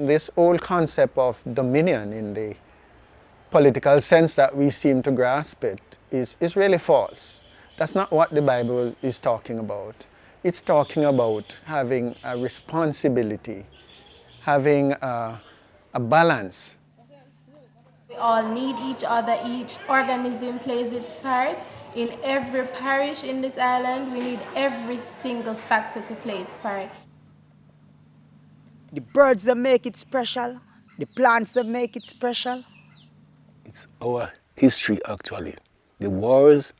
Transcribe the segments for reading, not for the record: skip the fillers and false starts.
This whole concept of dominion in the political sense that we seem to grasp it is really false. That's not what the Bible is talking about. It's talking about having a responsibility, having a balance. We all need each other. Each organism plays its part. In every parish in this island, we need every single factor to play its part. The birds that make it special, the plants that make it special. It's our history, actually. The wars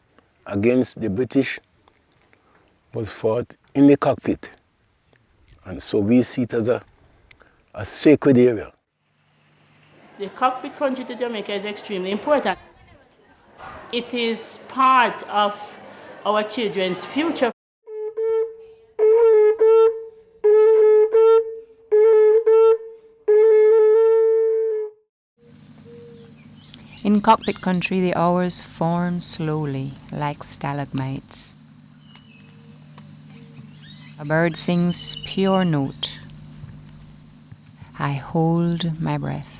against the British was fought in the cockpit. And so we see it as a sacred area. The Cockpit Country to Jamaica is extremely important. It is part of our children's future. In Cockpit Country, the hours form slowly, like stalagmites. A bird sings pure note. I hold my breath.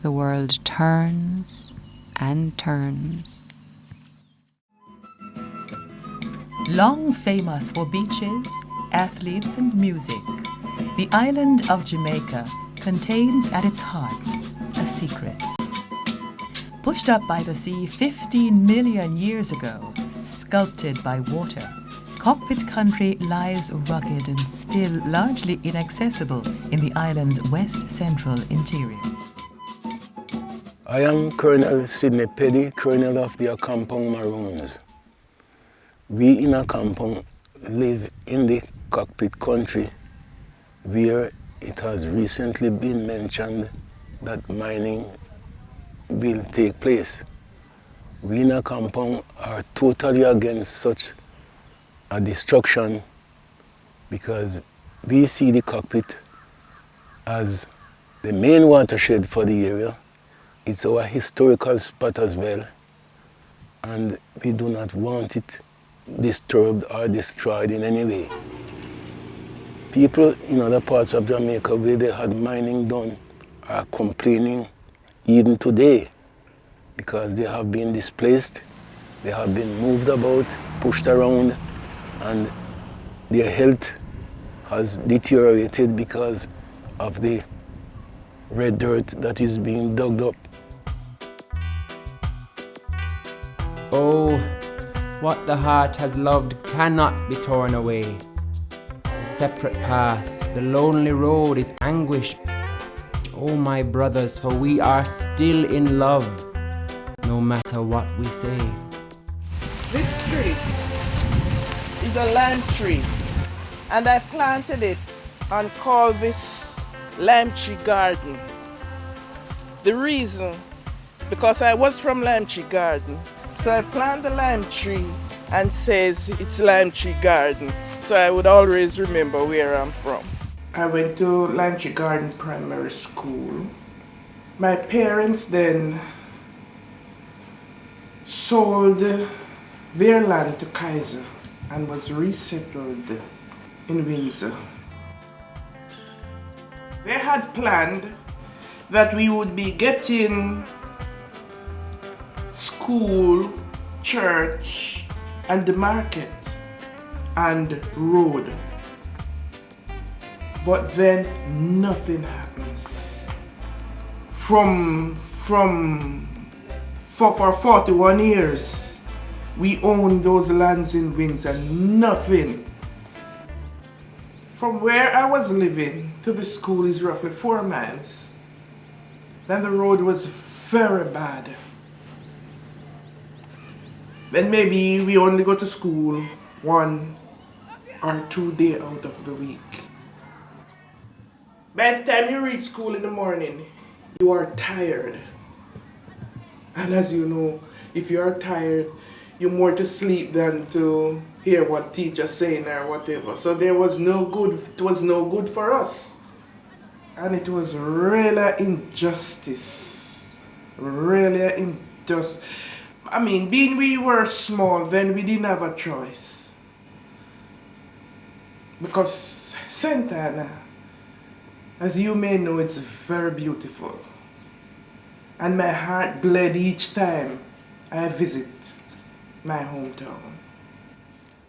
The world turns and turns. Long famous for beaches, athletes and music, the island of Jamaica contains at its heart a secret. Pushed up by the sea 15 million years ago, sculpted by water, Cockpit Country lies rugged and still largely inaccessible in the island's west-central interior. I am Colonel Sidney Peddy, Colonel of the Acampong Maroons. We in Acampong live in the Cockpit Country, where it has recently been mentioned that mining will take place. We in Acampong are totally against such a destruction because we see the cockpit as the main watershed for the area. It's our historical spot as well, and we do not want it disturbed or destroyed in any way. People in other parts of Jamaica where they had mining done are complaining even today because they have been displaced, they have been moved about, pushed around, and their health has deteriorated because of the red dirt that is being dug up. Oh, what the heart has loved cannot be torn away. The separate path, the lonely road is anguish. Oh, my brothers, for we are still in love, no matter what we say. This tree is a lime tree, and I planted it and called this lime tree garden. The reason, because I was from lime tree garden, so I planted the lime tree and says it's lime tree garden, so I would always remember where I'm from. I went to Lime Tree Garden Primary School. My parents then sold their land to Kaiser and was resettled in Windsor. They had planned that we would be getting school, church, and the market and road. But then nothing happens. For 41 years, we owned those lands in Windsor, nothing. From where I was living to the school is roughly 4 miles. Then the road was very bad. Then maybe we only go to school 1 or 2 days out of the week. By the time you reach school in the morning, you are tired. And as you know, if you are tired, you're more to sleep than to hear what teacher's saying or whatever. So it was no good for us. And it was really injustice. Really injustice. I mean, being we were small, then we didn't have a choice. Because Santa Ana As you may know, it's very beautiful. And my heart bled each time I visit my hometown.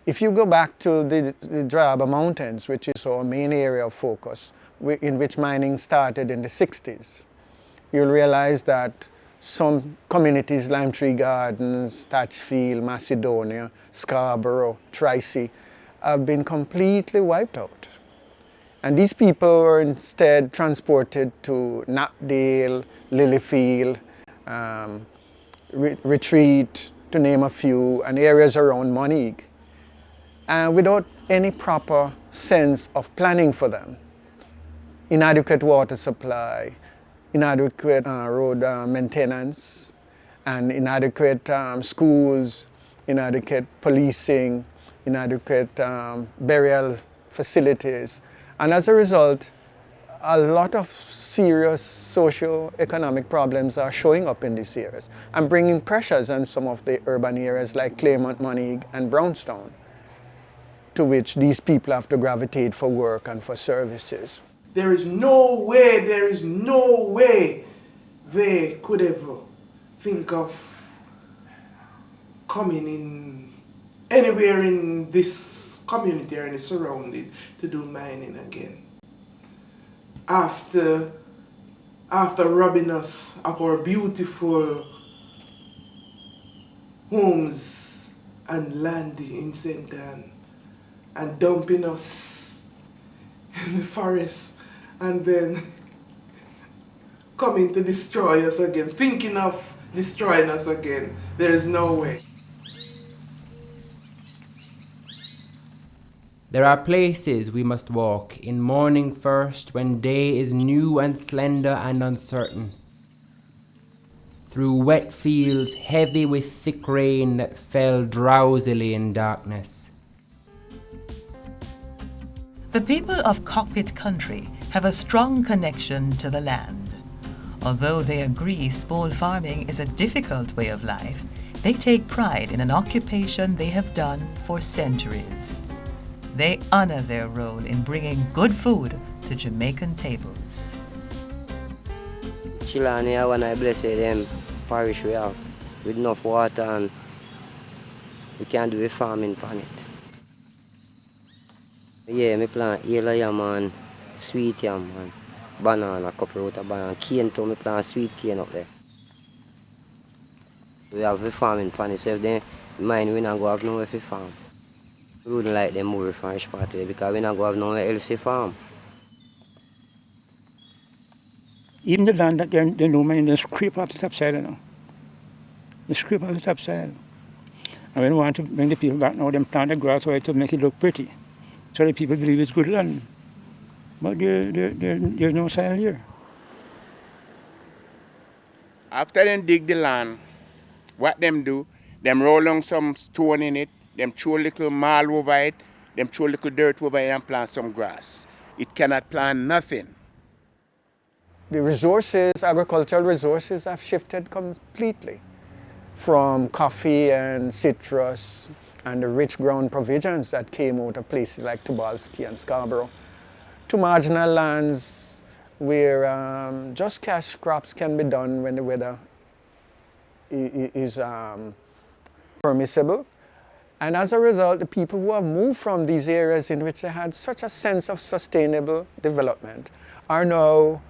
If you go back to the Draba Mountains, which is our main area of focus, in which mining started in the 60s, you'll realize that some communities, Lime Tree Gardens, Thatchfield, Macedonia, Scarborough, Tricey, have been completely wiped out. And these people were instead transported to Knapdale, Lilyfield, Retreat, to name a few, and areas around Monique, without any proper sense of planning for them. Inadequate water supply, inadequate road maintenance, and inadequate schools, inadequate policing, inadequate burial facilities. And as a result, a lot of serious socio-economic problems are showing up in these areas and bringing pressures on some of the urban areas like Claymont, Monique, and Brownstown, to which these people have to gravitate for work and for services. There is no way they could ever think of coming in anywhere in this community or in the surrounding to do mining again. After robbing us of our beautiful homes and land in St. Anne and dumping us in the forest and then coming to destroy us again, thinking of destroying us again. There is no way. There are places we must walk in morning first, when day is new and slender and uncertain. Through wet fields heavy with thick rain that fell drowsily in darkness. The people of Cockpit Country have a strong connection to the land. Although they agree small farming is a difficult way of life, they take pride in an occupation they have done for centuries. They honor their role in bringing good food to Jamaican tables. Chilani, when I bless them parish we have with enough water and we can do a farming on it. Yeah, me plant yellow yam and sweet yam and banana, couple root of banana, cane too, me plant sweet cane up there. We have a farming on it, so if they mine we not go have nowhere to farm. We wouldn't like them move from this part there because we not go have nowhere else to farm. Even the land that they know mine, they scrape off the topside now. They scrape off the topside. And we don't want to bring the people back now, them plant the grass away to make it look pretty. So the people believe it's good land. But there's no soil here. After them dig the land, what them do, them roll on some stone in it, them throw a little marl over it, them throw a little dirt over it and plant some grass. It cannot plant nothing. The resources, agricultural resources, have shifted completely from coffee and citrus and the rich ground provisions that came out of places like Tubalski and Scarborough to marginal lands where just cash crops can be done when the weather is permissible. And as a result, the people who have moved from these areas in which they had such a sense of sustainable development are now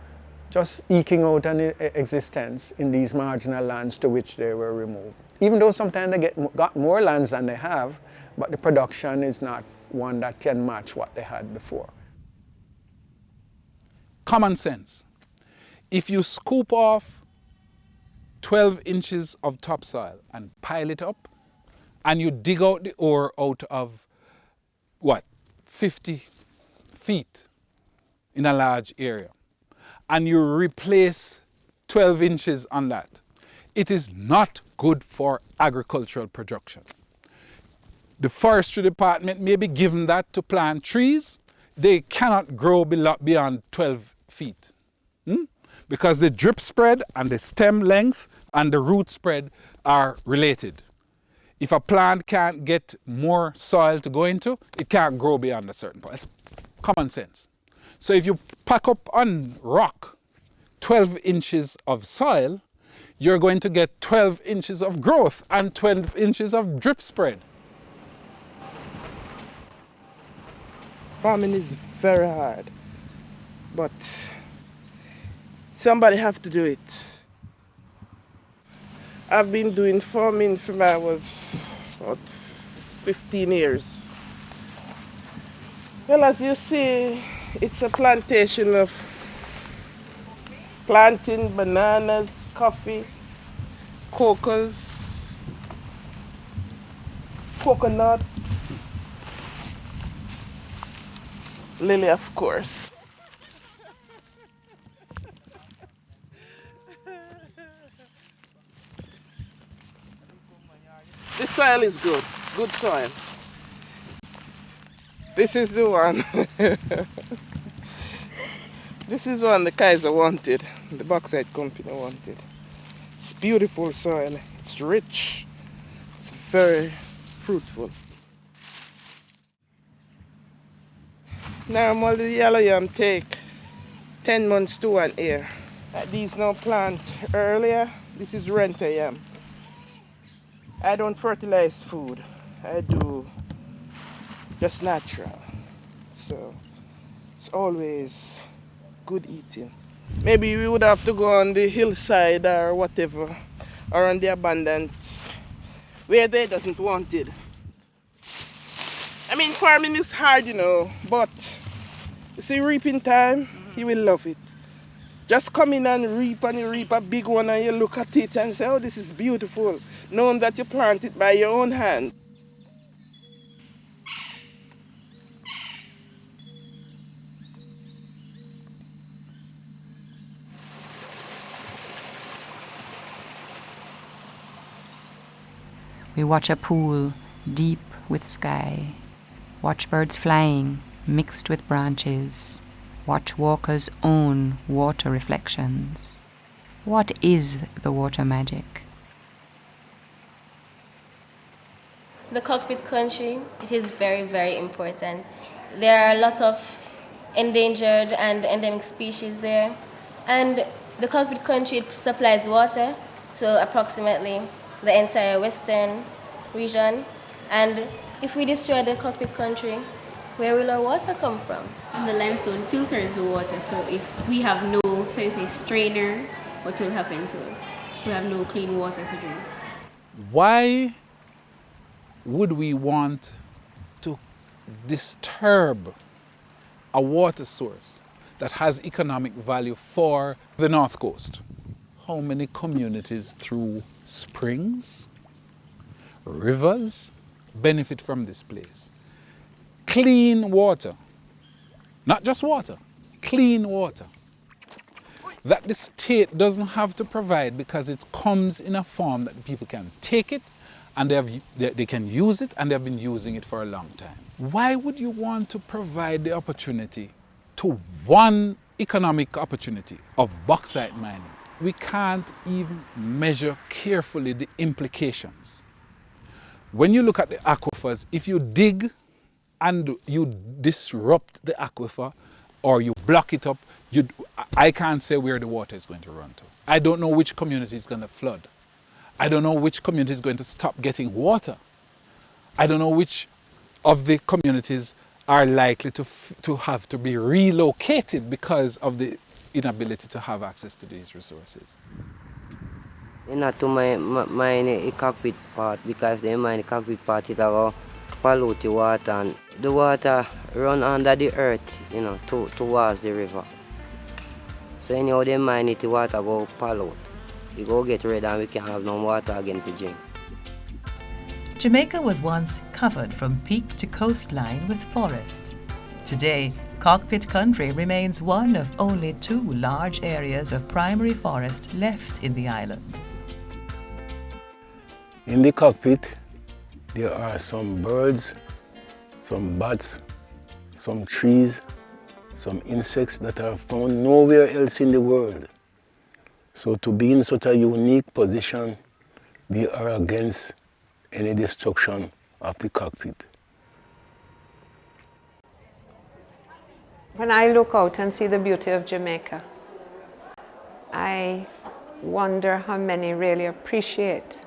just eking out an existence in these marginal lands to which they were removed. Even though sometimes they got more lands than they have, but the production is not one that can match what they had before. Common sense. If you scoop off 12 inches of topsoil and pile it up, and you dig out the ore out of, 50 feet in a large area, and you replace 12 inches on that, it is not good for agricultural production. The forestry department may be given that to plant trees. They cannot grow beyond 12 feet. Because the drip spread and the stem length and the root spread are related. If a plant can't get more soil to go into, it can't grow beyond a certain point. It's common sense. So if you pack up on rock 12 inches of soil, you're going to get 12 inches of growth and 12 inches of drip spread. Farming is very hard, but somebody have to do it. I've been doing farming from I was about 15 years. Well, as you see, it's a plantation of planting bananas, coffee, cocoas, coconut, lily, of course. This soil is good. It's good soil. This is the one. This is one the Kaiser wanted, the bauxite company wanted. It's beautiful soil. It's rich. It's very fruitful. Normally the yellow yam take 10 months to 1 year. These now plant earlier. This is renter yam. I don't fertilize food. I do just natural. So it's always good eating. Maybe we would have to go on the hillside or whatever, or on the abundant where they doesn't want it. I mean, farming is hard, you know, but you see, reaping time, you will love it. Just come in and you reap a big one and you look at it and say, oh, this is beautiful, knowing that you plant it by your own hand. We watch a pool deep with sky, watch birds flying mixed with branches, watch walkers' own water reflections. What is the water magic? The Cockpit Country, it is very, very important. There are lots of endangered and endemic species there. And the Cockpit Country supplies water to approximately the entire western region. And if we destroy the Cockpit Country, where will our water come from? The limestone filters the water, so if we have no, so you say, strainer, what will happen to us? We have no clean water to drink. Why would we want to disturb a water source that has economic value for the North Coast? How many communities through springs, rivers benefit from this place? Clean water, not just water, clean water that the state doesn't have to provide because it comes in a form that people can take it and they can use it, and they've been using it for a long time. Why would you want to provide the opportunity to one economic opportunity of bauxite mining? We can't even measure carefully the implications. When you look at the aquifers, if you dig and you disrupt the aquifer or you block it up, I can't say where the water is going to run to. I don't know which community is going to flood. I don't know which community is going to stop getting water. I don't know which of the communities are likely to have to be relocated because of the inability to have access to these resources. You know, to mine a cockpit part, because if they mine a cockpit part, it will pollute the water, and the water run under the earth, you know, towards the river. So anyhow they mine it, the water go pollute. You go get rid and we can have no water again to drink. Jamaica was once covered from peak to coastline with forest. Today, Cockpit Country remains one of only 2 large areas of primary forest left in the island. In the cockpit, there are some birds, some bats, some trees, some insects that are found nowhere else in the world. So to be in such a unique position, we are against any destruction of the cockpit. When I look out and see the beauty of Jamaica, I wonder how many really appreciate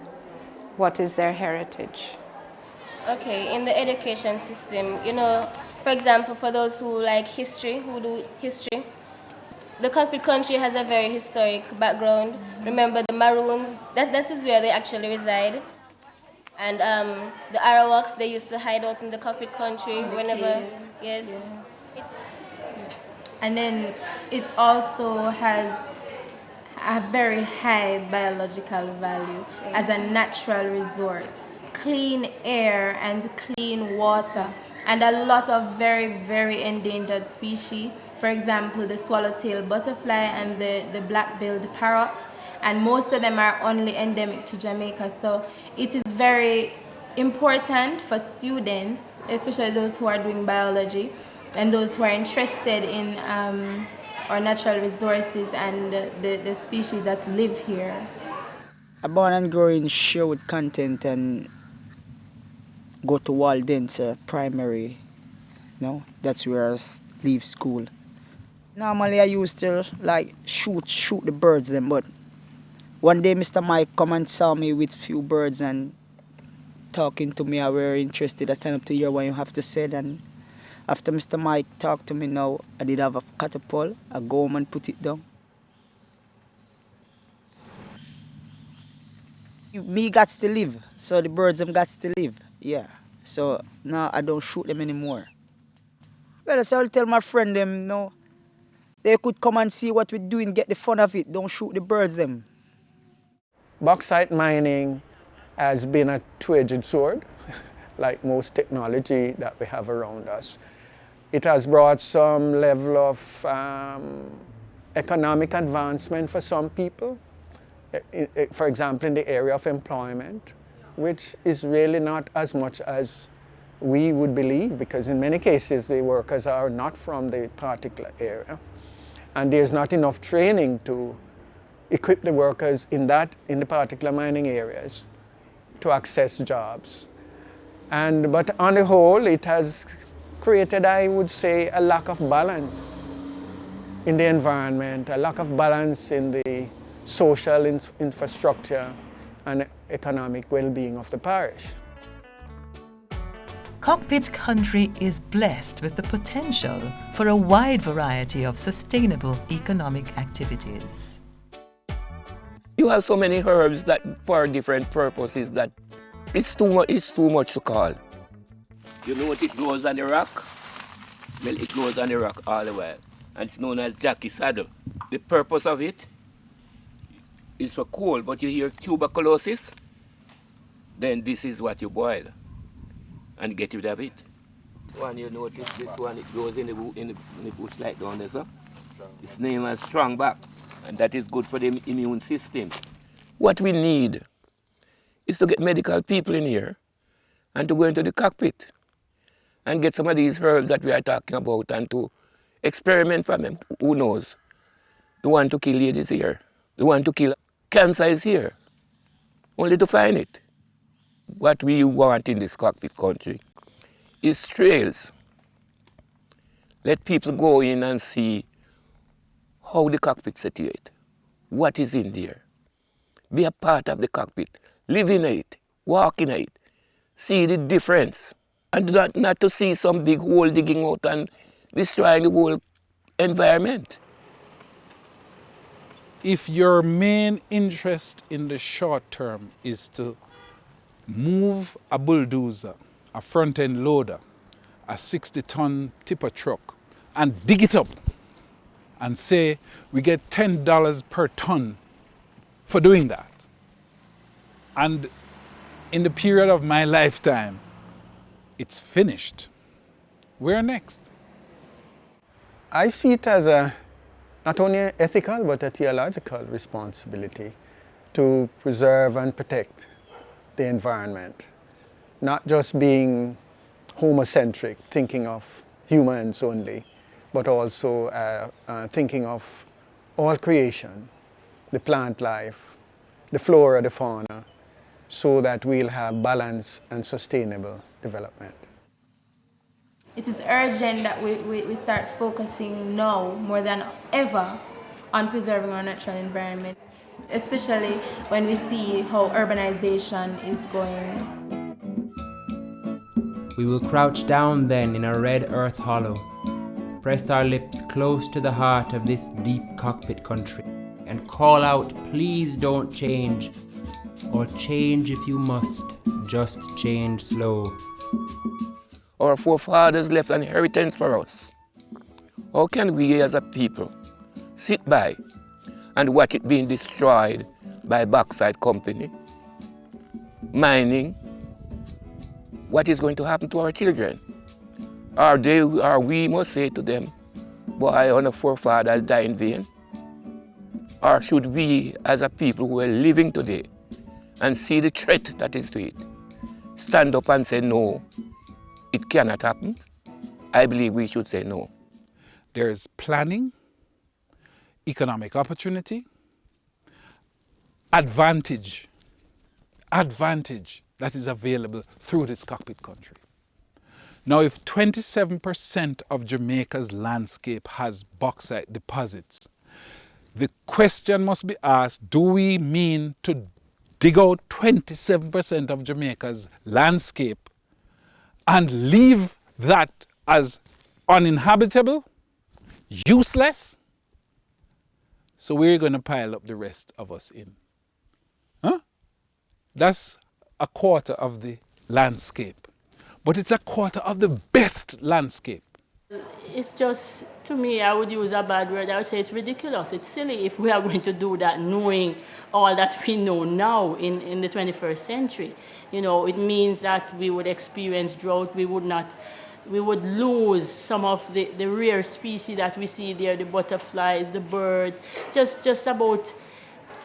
what is their heritage. Okay, in the education system, you know, for example, for those who like history, who do history, the Cockpit Country has a very historic background. Remember the Maroons, that is where they actually reside. And the Arawaks, they used to hide out in the Cockpit Country whenever, yes. Yeah. And then it also has a very high biological value as a natural resource. Clean air and clean water, and a lot of very, very endangered species. For example, the swallowtail butterfly and the black-billed parrot, and most of them are only endemic to Jamaica. So it is very important for students, especially those who are doing biology and those who are interested in our natural resources and the species that live here. I'm born and grow in Sherwood Content and go to Waldenser Primary. No, that's where I leave school. Normally I used to like shoot the birds them, but one day Mr. Mike come and saw me with few birds and talking to me. I were interested. I turn up to hear what you have to say. And after Mr. Mike talked to me now, I did have a catapult. I go home and put it down. Me got to live, so the birds them got to live. Yeah. So now I don't shoot them anymore. Well, so I'll tell my friend them, no, they could come and see what we're doing, get the fun of it. Don't shoot the birds them. Bauxite mining has been a two-edged sword, like most technology that we have around us. It has brought some level of economic advancement for some people, for example, in the area of employment, which is really not as much as we would believe, because in many cases the workers are not from the particular area, and there's not enough training to equip the workers in the particular mining areas to access jobs. But on the whole, it has created, I would say, a lack of balance in the environment, a lack of balance in the social infrastructure and economic well-being of the parish. Cockpit Country is blessed with the potential for a wide variety of sustainable economic activities. You have so many herbs that for different purposes that it's too much to call. You know what it grows on the rock? Well, it grows on the rock all the while, and it's known as Jackie saddle. The purpose of it is for cold, but you hear tuberculosis, then this is what you boil and get rid of it. One you notice, this one, it grows in the bush like down there, so. Its name is strong back, and that is good for the immune system. What we need is to get medical people in here and to go into the cockpit and get some of these herbs that we are talking about and to experiment from them. Who knows? The one to kill AIDS is here. The one to kill cancer is here. Only to find it. What we want in this Cockpit Country is trails. Let people go in and see how the cockpit situated, what is in there. Be a part of the cockpit, live in it, walk in it, see the difference. And not to see some big hole digging out and destroying the whole environment. If your main interest in the short term is to move a bulldozer, a front-end loader, a 60-ton tipper truck, and dig it up and say we get $10 per ton for doing that, and in the period of my lifetime, it's finished, where next? I see it as not only an ethical but a theological responsibility to preserve and protect the environment, not just being homocentric, thinking of humans only, but also thinking of all creation, the plant life, the flora, the fauna, so that we'll have balanced and sustainable development. It is urgent that we start focusing now more than ever on preserving our natural environment, especially when we see how urbanization is going. We will crouch down then in our red earth hollow, press our lips close to the heart of this deep cockpit country, and call out, please don't change, or change if you must, just change slow. Our forefathers left an inheritance for us. How can we as a people sit by and watch it being destroyed by bauxite company, mining? What is going to happen to our children? Or we must say to them, boy, our forefathers died in vain? Or should we, as a people who are living today and see the threat that is to it, stand up and say, no, it cannot happen? I believe we should say no. There's planning, economic opportunity, advantage that is available through this cockpit country. Now, if 27% of Jamaica's landscape has bauxite deposits, the question must be asked, do we mean to dig out 27% of Jamaica's landscape and leave that as uninhabitable, useless? So we're going to pile up the rest of us in. Huh? That's a quarter of the landscape. But it's a quarter of the best landscape. It's just, to me, I would use a bad word. I would say it's ridiculous. It's silly if we are going to do that knowing all that we know now in the 21st century. You know, it means that we would experience drought. We would lose some of the rare species that we see there, the butterflies, the birds, just about,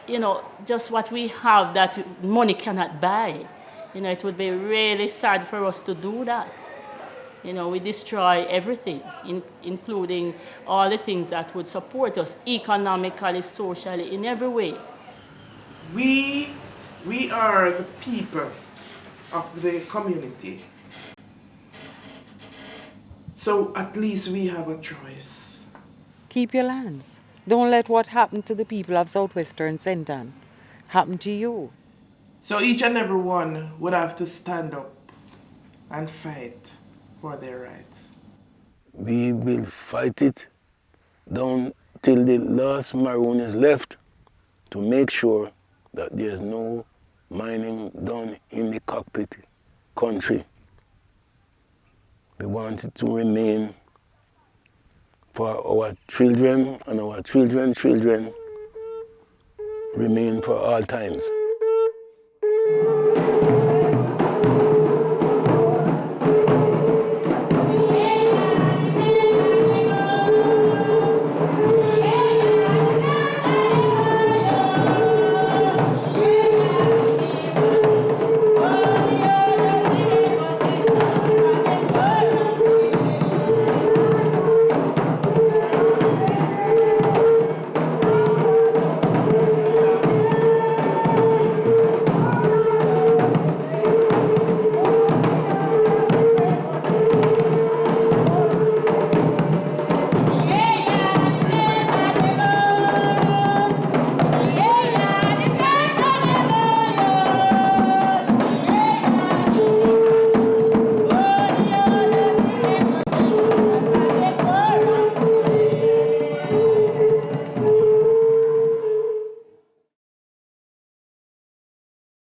you know, just what we have that money cannot buy. You know, it would be really sad for us to do that. You know, we destroy everything, including all the things that would support us economically, socially, in every way. We are the people of the community. So at least we have a choice. Keep your lands. Don't let what happened to the people of Southwestern St. Ann happen to you. So each and every one would have to stand up and fight for their rights. We will fight it down till the last maroon is left to make sure that there's no mining done in the cockpit country. We want it to remain for our children and our children's children, remain for all times.